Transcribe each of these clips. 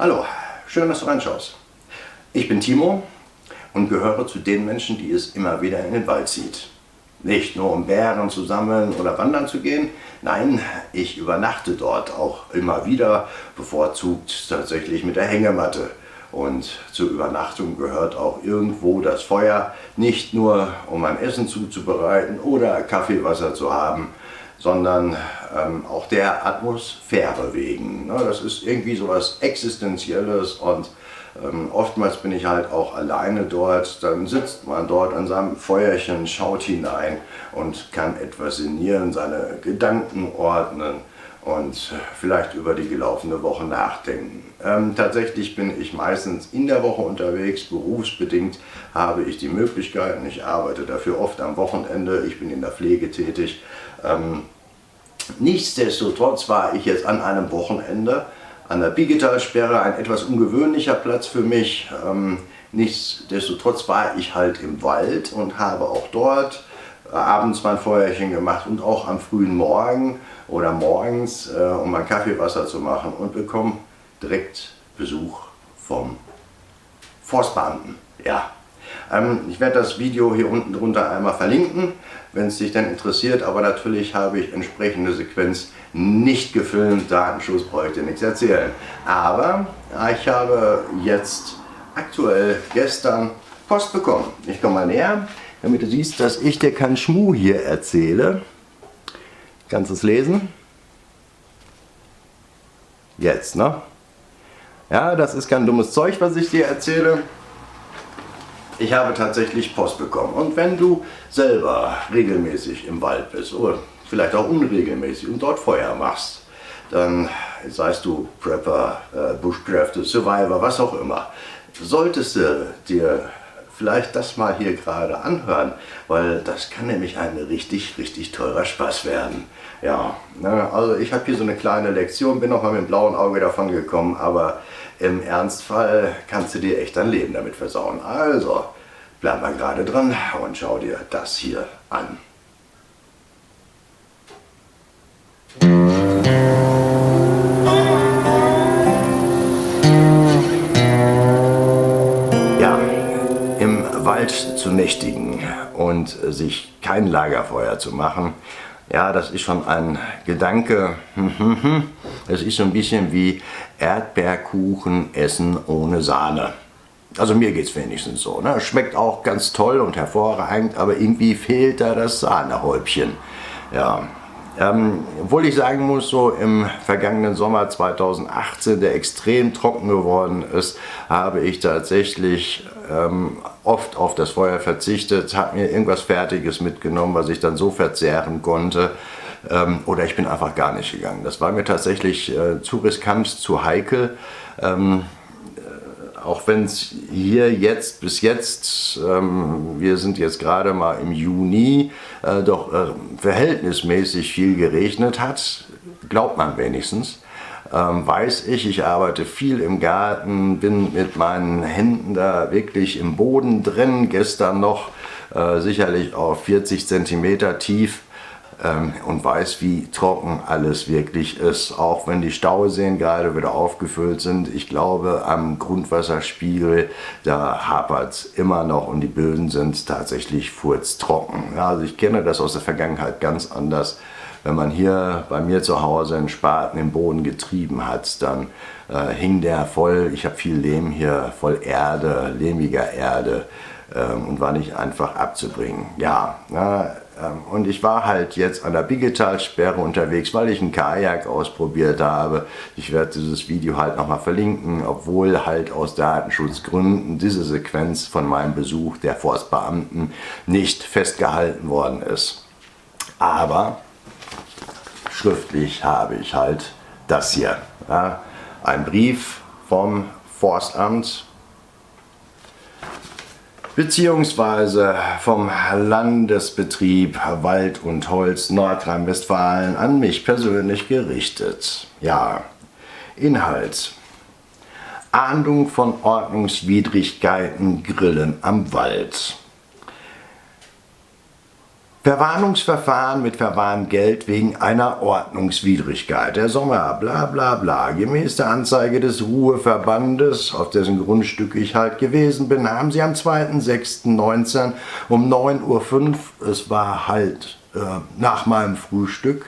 Hallo, schön, dass du reinschaust. Ich bin Timo und gehöre zu den Menschen, die es immer wieder in den Wald zieht. Nicht nur um Beeren zu sammeln oder wandern zu gehen, nein, ich übernachte dort auch immer wieder, bevorzugt tatsächlich mit der Hängematte. Und zur Übernachtung gehört auch irgendwo das Feuer, nicht nur um mein Essen zuzubereiten oder Kaffeewasser zu haben, sondern auch der Atmosphäre wegen. Das ist irgendwie so was Existenzielles und oftmals bin ich halt auch alleine dort. Dann sitzt man dort an seinem Feuerchen, schaut hinein und kann etwas sinnieren, seine Gedanken ordnen und vielleicht über die gelaufene Woche nachdenken. Tatsächlich bin ich meistens in der Woche unterwegs, berufsbedingt habe ich die Möglichkeiten, ich arbeite dafür oft am Wochenende, ich bin in der Pflege tätig. Nichtsdestotrotz war ich jetzt an einem Wochenende an der Biegetalsperre, ein etwas ungewöhnlicher Platz für mich. Nichtsdestotrotz war ich halt im Wald und habe auch dort abends mein Feuerchen gemacht und auch am frühen Morgen oder morgens, um mein Kaffeewasser zu machen, und bekomme direkt Besuch vom Forstbeamten. Ja. Ich werde das Video hier unten drunter einmal verlinken, wenn es dich dann interessiert, aber natürlich habe ich entsprechende Sequenz nicht gefilmt, Datenschutz brauche ich dir nichts erzählen. Aber ich habe jetzt aktuell gestern Post bekommen. Ich komme mal näher, damit du siehst, dass ich dir keinen Schmuh hier erzähle. Kannst du es lesen? Jetzt, ne? Ja, das ist kein dummes Zeug, was ich dir erzähle. Ich habe tatsächlich Post bekommen. Und wenn du selber regelmäßig im Wald bist oder vielleicht auch unregelmäßig und dort Feuer machst, dann seist du Prepper, Bushcrafter, Survivor, was auch immer, solltest du dir vielleicht das mal hier gerade anhören, weil das kann nämlich ein richtig, richtig teurer Spaß werden. Ja, also ich habe hier so eine kleine Lektion, bin noch mal mit dem blauen Auge davon gekommen, aber im Ernstfall kannst du dir echt dein Leben damit versauen. Also, bleib mal gerade dran und schau dir das hier an. Ja, im Wald zu nächtigen und sich kein Lagerfeuer zu machen, ja, das ist schon ein Gedanke. Es ist so ein bisschen wie Erdbeerkuchen essen ohne Sahne. Also mir geht es wenigstens so. Ne? Schmeckt auch ganz toll und hervorragend, aber irgendwie fehlt da das Sahnehäubchen. Ja. Obwohl ich sagen muss, so im vergangenen Sommer 2018, der extrem trocken geworden ist, habe ich tatsächlich oft auf das Feuer verzichtet, habe mir irgendwas Fertiges mitgenommen, was ich dann so verzehren konnte, oder ich bin einfach gar nicht gegangen. Das war mir tatsächlich zu riskant, zu heikel. Auch wenn es hier jetzt, bis jetzt, wir sind jetzt gerade mal im Juni, doch verhältnismäßig viel geregnet hat, glaubt man wenigstens, weiß ich, ich arbeite viel im Garten, bin mit meinen Händen da wirklich im Boden drin, gestern noch sicherlich auf 40 cm tief. Und weiß, wie trocken alles wirklich ist, auch wenn die Stauseen gerade wieder aufgefüllt sind. Ich glaube, am Grundwasserspiegel, da hapert es immer noch und die Böden sind tatsächlich furztrocken. Ja, also ich kenne das aus der Vergangenheit ganz anders. Wenn man hier bei mir zu Hause einen Spaten im Boden getrieben hat, dann hing der voll, ich habe viel Lehm hier, voll Erde, lehmiger Erde, und war nicht einfach abzubringen. Ja, und ich war halt jetzt an der Biegetalsperre unterwegs, weil ich einen Kajak ausprobiert habe. Ich werde dieses Video halt nochmal verlinken, obwohl halt aus Datenschutzgründen diese Sequenz von meinem Besuch der Forstbeamten nicht festgehalten worden ist. Aber schriftlich habe ich halt das hier. Ja, ein Brief vom Forstamt, beziehungsweise vom Landesbetrieb Wald und Holz Nordrhein-Westfalen an mich persönlich gerichtet. Ja, Inhalt: Ahndung von Ordnungswidrigkeiten, Grillen am Wald. Verwarnungsverfahren mit Verwarngeld wegen einer Ordnungswidrigkeit. Der Sommer, bla bla bla. Gemäß der Anzeige des Ruheverbandes, auf dessen Grundstück ich halt gewesen bin, haben sie am 2.6.19 um 9:05 Uhr, es war halt nach meinem Frühstück,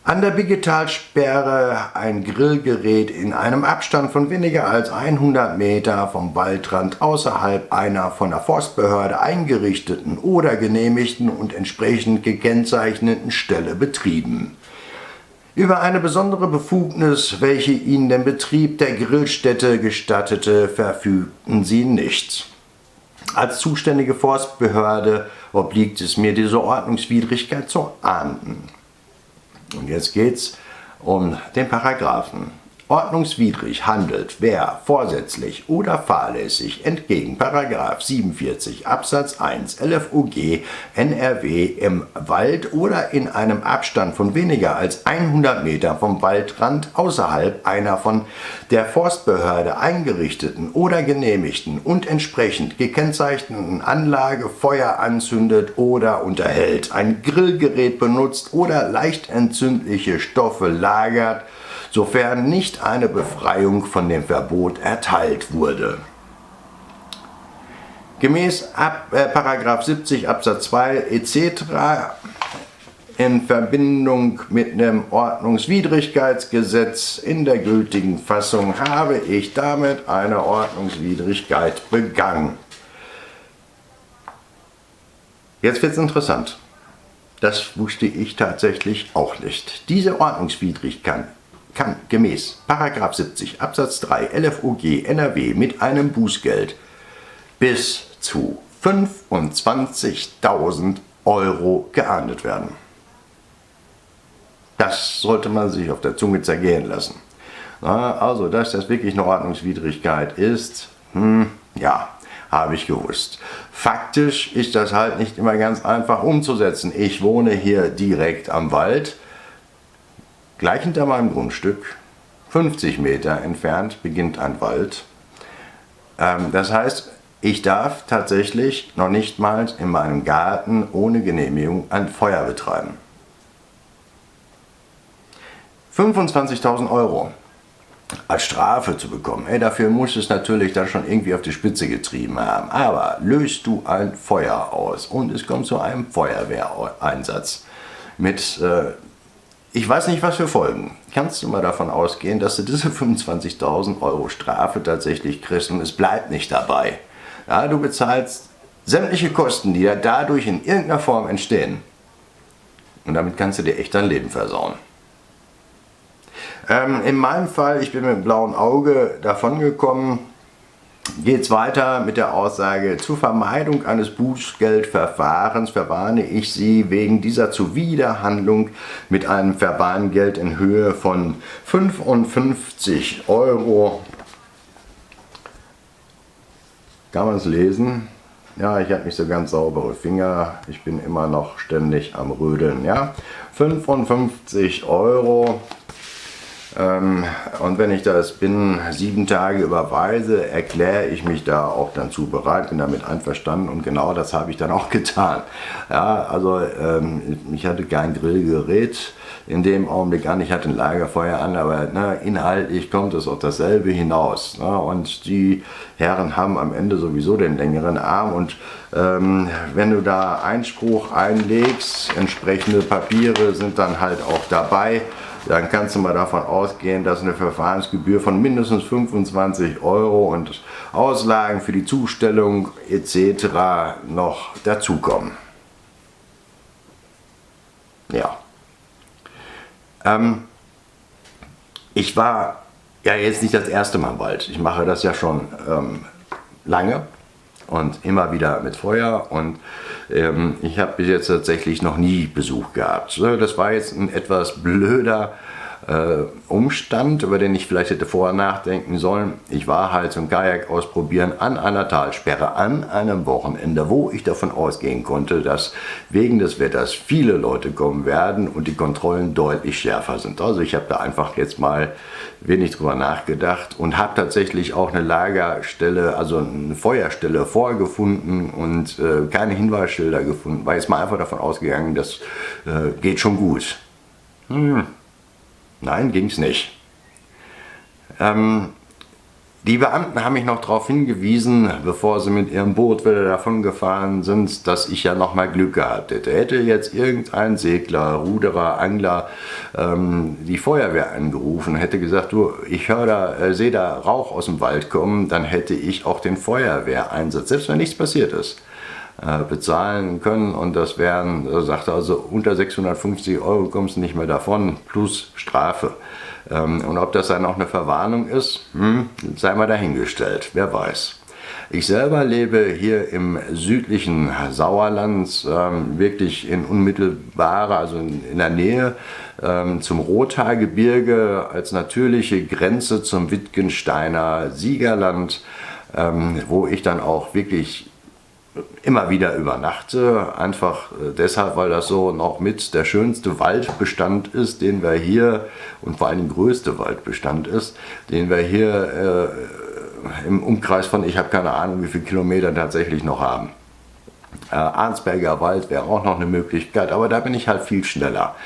an der Biggetalsperre ein Grillgerät in einem Abstand von weniger als 100 Meter vom Waldrand außerhalb einer von der Forstbehörde eingerichteten oder genehmigten und entsprechend gekennzeichneten Stelle betrieben. Über eine besondere Befugnis, welche ihnen den Betrieb der Grillstätte gestattete, verfügten sie nicht. Als zuständige Forstbehörde obliegt es mir, diese Ordnungswidrigkeit zu ahnden. Und jetzt geht's um den Paragraphen. Ordnungswidrig handelt, wer vorsätzlich oder fahrlässig entgegen § 47 Absatz 1 LFOG NRW im Wald oder in einem Abstand von weniger als 100 Meter vom Waldrand außerhalb einer von der Forstbehörde eingerichteten oder genehmigten und entsprechend gekennzeichneten Anlage Feuer anzündet oder unterhält, ein Grillgerät benutzt oder leicht entzündliche Stoffe lagert, sofern nicht eine Befreiung von dem Verbot erteilt wurde. Gemäß § 70 Absatz 2 etc. in Verbindung mit dem Ordnungswidrigkeitsgesetz in der gültigen Fassung habe ich damit eine Ordnungswidrigkeit begangen. Jetzt wird es interessant. Das wusste ich tatsächlich auch nicht. Diese Ordnungswidrigkeit kann gemäß § 70 Absatz 3 LFOG NRW mit einem Bußgeld bis zu 25.000 € geahndet werden. Das sollte man sich auf der Zunge zergehen lassen. Also, dass das wirklich eine Ordnungswidrigkeit ist, ja, habe ich gewusst. Faktisch ist das halt nicht immer ganz einfach umzusetzen. Ich wohne hier direkt am Wald. Gleich hinter meinem Grundstück, 50 Meter entfernt, beginnt ein Wald. Das heißt, ich darf tatsächlich noch nicht mal in meinem Garten ohne Genehmigung ein Feuer betreiben. 25.000 € als Strafe zu bekommen, dafür muss es natürlich dann schon irgendwie auf die Spitze getrieben haben. Aber löst du ein Feuer aus und es kommt zu einem Feuerwehreinsatz mit ich weiß nicht, was für Folgen. Kannst du mal davon ausgehen, dass du diese 25.000 € Strafe tatsächlich kriegst und es bleibt nicht dabei. Ja, du bezahlst sämtliche Kosten, die ja dadurch in irgendeiner Form entstehen. Und damit kannst du dir echt dein Leben versauen. In meinem Fall, ich bin mit dem blauen Auge davongekommen, geht es weiter mit der Aussage: Zur Vermeidung eines Bußgeldverfahrens verwarne ich Sie wegen dieser Zuwiderhandlung mit einem Verwarngeld in Höhe von 55 €. Kann man es lesen? Ja, ich habe nicht so ganz saubere Finger. Ich bin immer noch ständig am Rödeln. Ja? 55 €. Und wenn ich das binnen 7 Tage überweise, erkläre ich mich da auch dann zu bereit, bin damit einverstanden und genau das habe ich dann auch getan. Ja, also ich hatte kein Grillgerät in dem Augenblick an, ich hatte ein Lagerfeuer an, aber inhaltlich kommt es auf dasselbe hinaus. Und die Herren haben am Ende sowieso den längeren Arm und wenn du da Einspruch einlegst, entsprechende Papiere sind dann halt auch dabei, dann kannst du mal davon ausgehen, dass eine Verfahrensgebühr von mindestens 25 € und Auslagen für die Zustellung etc. noch dazukommen. Ja. Ich war ja jetzt nicht das erste Mal im Wald. Ich mache das ja schon lange und immer wieder mit Feuer und ich habe bis jetzt tatsächlich noch nie Besuch gehabt. Das war jetzt ein etwas blöder Umstand, über den ich vielleicht hätte vorher nachdenken sollen. Ich war halt zum Kajak ausprobieren an einer Talsperre, an einem Wochenende, wo ich davon ausgehen konnte, dass wegen des Wetters viele Leute kommen werden und die Kontrollen deutlich schärfer sind. Also ich habe da einfach jetzt mal wenig drüber nachgedacht und habe tatsächlich auch eine Lagerstelle, also eine Feuerstelle vorgefunden und keine Hinweisschilder gefunden. War jetzt mal einfach davon ausgegangen, das geht schon gut. Nein, ging es nicht. Die Beamten haben mich noch darauf hingewiesen, bevor sie mit ihrem Boot wieder davon gefahren sind, dass ich ja noch mal Glück gehabt hätte. Hätte jetzt irgendein Segler, Ruderer, Angler die Feuerwehr angerufen, hätte gesagt, du, ich sehe da Rauch aus dem Wald kommen, dann hätte ich auch den Feuerwehreinsatz, selbst wenn nichts passiert ist, bezahlen können, und das wären, sagte also, unter 650 Euro kommst du nicht mehr davon, plus Strafe. Und ob das dann noch eine Verwarnung ist, sei mal dahingestellt, wer weiß. Ich selber lebe hier im südlichen Sauerland, wirklich in unmittelbarer, also in der Nähe zum Rothaargebirge, als natürliche Grenze zum Wittgensteiner Siegerland, wo ich dann auch wirklich immer wieder übernachte, einfach deshalb, weil das so noch mit der schönste Waldbestand ist, den wir hier, und vor allem größte Waldbestand ist, den wir hier im Umkreis von, ich habe keine Ahnung, wie viele Kilometer tatsächlich noch haben. Arnsberger Wald wäre auch noch eine Möglichkeit, aber da bin ich halt viel schneller.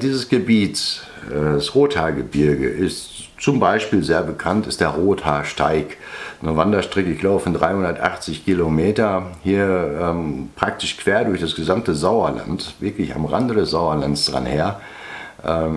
Dieses Gebiet, das Rothaargebirge, ist zum Beispiel sehr bekannt, ist der Rothaarsteig. Eine Wanderstrecke, ich glaube, von 380 Kilometer, hier praktisch quer durch das gesamte Sauerland, wirklich am Rande des Sauerlands dran her.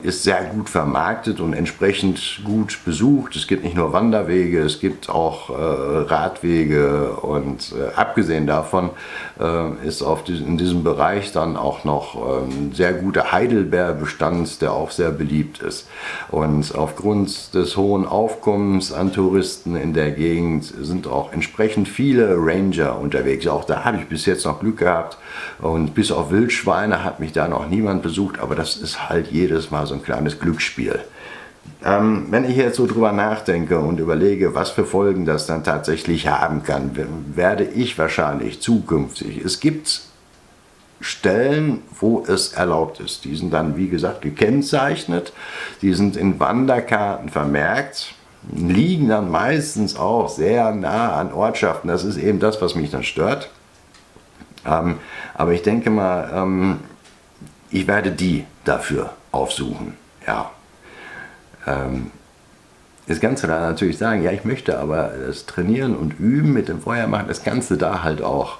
Ist sehr gut vermarktet und entsprechend gut besucht. Es gibt nicht nur Wanderwege, es gibt auch Radwege, und abgesehen davon ist in diesem Bereich dann auch noch ein sehr guter Heidelbeerbestand, der auch sehr beliebt ist. Und aufgrund des hohen Aufkommens an Touristen in der Gegend sind auch entsprechend viele Ranger unterwegs. Auch da habe ich bis jetzt noch Glück gehabt, und bis auf Wildschweine hat mich da noch niemand besucht, aber das ist halt jedes Mal so ein kleines Glücksspiel. Wenn ich jetzt so drüber nachdenke und überlege, was für Folgen das dann tatsächlich haben kann, werde ich wahrscheinlich zukünftig, es gibt Stellen, wo es erlaubt ist, die sind dann, wie gesagt, gekennzeichnet, die sind in Wanderkarten vermerkt, liegen dann meistens auch sehr nah an Ortschaften. Das ist eben das, was mich dann stört. Aber ich denke mal, ich werde die dafür aufsuchen. Ja. Das Ganze da natürlich sagen, ja, ich möchte aber das Trainieren und Üben mit dem Feuer machen, das Ganze da halt auch.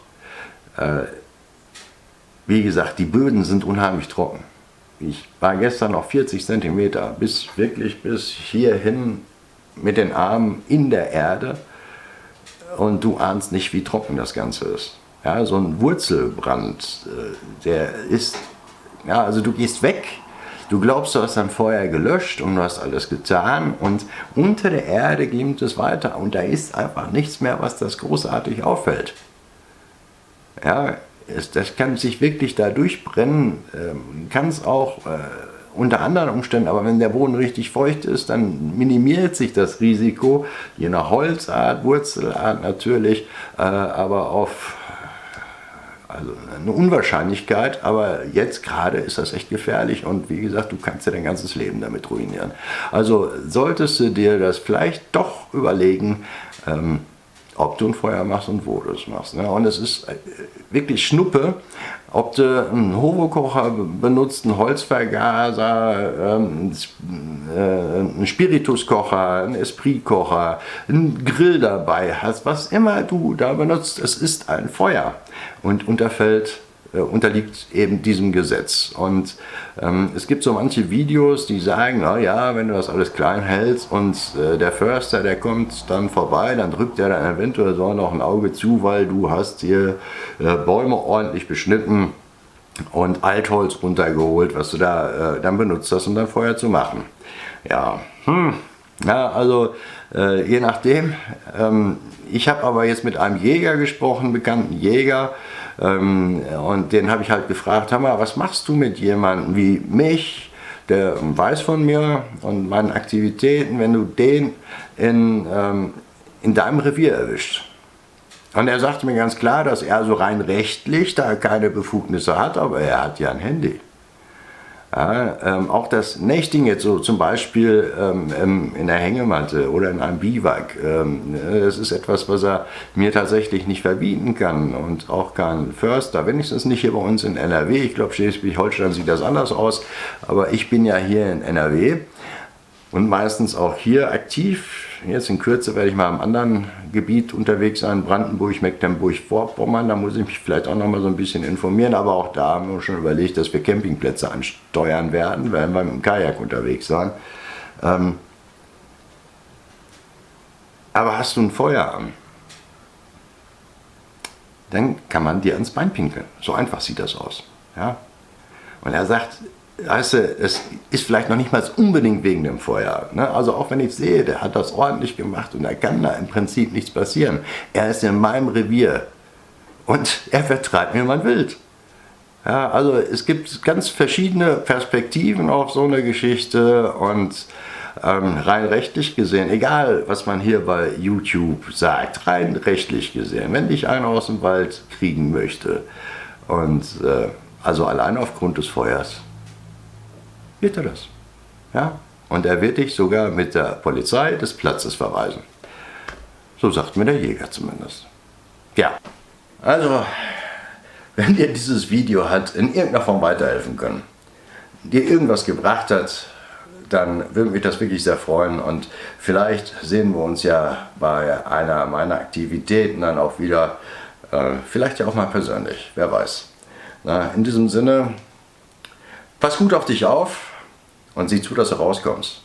Wie gesagt, die Böden sind unheimlich trocken. Ich war gestern noch 40 cm bis hierhin mit den Armen in der Erde, und du ahnst nicht, wie trocken das Ganze ist. Ja, so ein Wurzelbrand, der ist, ja, also du gehst weg, du glaubst, du hast dein Feuer gelöscht und du hast alles getan, und unter der Erde glimmt es weiter, und da ist einfach nichts mehr, was das großartig auffällt. Ja, das kann sich wirklich da durchbrennen, kann es auch unter anderen Umständen, aber wenn der Boden richtig feucht ist, dann minimiert sich das Risiko, je nach Holzart, Wurzelart natürlich, aber auf also eine Unwahrscheinlichkeit, aber jetzt gerade ist das echt gefährlich, und wie gesagt, du kannst dir dein ganzes Leben damit ruinieren. Also solltest du dir das vielleicht doch überlegen, ob du ein Feuer machst und wo du es machst. Ne? Und es ist wirklich Schnuppe, ob du einen Hovokocher benutzt, einen Holzvergaser, einen Spirituskocher, einen Espritkocher, einen Grill dabei hast, was immer du da benutzt, es ist ein Feuer und unterliegt eben diesem Gesetz. Und es gibt so manche Videos, die sagen, na ja, wenn du das alles klein hältst und der Förster, der kommt dann vorbei, dann drückt er dann eventuell so noch ein Auge zu, weil du hast hier Bäume ordentlich beschnitten und Altholz runtergeholt, was du da dann benutzt hast, um dein Feuer zu machen. Ja, ja, also je nachdem. Ich habe aber jetzt mit einem Jäger gesprochen, bekannten Jäger, und den habe ich halt gefragt, hör mal, was machst du mit jemandem wie mich, der weiß von mir und meinen Aktivitäten, wenn du den in deinem Revier erwischt. Und er sagte mir ganz klar, dass er so rein rechtlich da keine Befugnisse hat, aber er hat ja ein Handy. Ja, auch das Nächtigen jetzt so zum Beispiel in der Hängematte oder in einem Biwak, das ist etwas, was er mir tatsächlich nicht verbieten kann und auch kein Förster, wenigstens nicht hier bei uns in NRW. Ich glaube, Schleswig-Holstein sieht das anders aus, aber ich bin ja hier in NRW und meistens auch hier aktiv. Jetzt in Kürze werde ich mal im anderen Gebiet unterwegs sein, Brandenburg, Mecklenburg-Vorpommern. Da muss ich mich vielleicht auch noch mal so ein bisschen informieren. Aber auch da haben wir schon überlegt, dass wir Campingplätze ansteuern werden, wenn wir mit dem Kajak unterwegs sein. Aber hast du ein Feuer an, dann kann man dir ans Bein pinkeln. So einfach sieht das aus. Ja? Und er sagt, weißt du, es ist vielleicht noch nicht mal unbedingt wegen dem Feuer. Ne? Also auch wenn ich sehe, der hat das ordentlich gemacht und da kann da im Prinzip nichts passieren. Er ist in meinem Revier und er vertreibt mir mein Wild. Ja, also es gibt ganz verschiedene Perspektiven auf so eine Geschichte und rein rechtlich gesehen, egal was man hier bei YouTube sagt, rein rechtlich gesehen, wenn dich einer aus dem Wald kriegen möchte und also allein aufgrund des Feuers, wird er das. Ja? Und er wird dich sogar mit der Polizei des Platzes verweisen. So sagt mir der Jäger zumindest. Ja, also, wenn dir dieses Video hat in irgendeiner Form weiterhelfen können, dir irgendwas gebracht hat, dann würde mich das wirklich sehr freuen und vielleicht sehen wir uns ja bei einer meiner Aktivitäten dann auch wieder, vielleicht ja auch mal persönlich, wer weiß. Na, in diesem Sinne, pass gut auf dich auf und sieh zu, dass du rauskommst.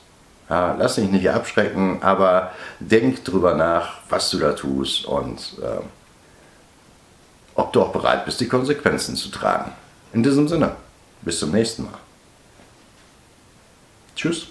Ja, lass dich nicht abschrecken, aber denk drüber nach, was du da tust und ob du auch bereit bist, die Konsequenzen zu tragen. In diesem Sinne, bis zum nächsten Mal. Tschüss.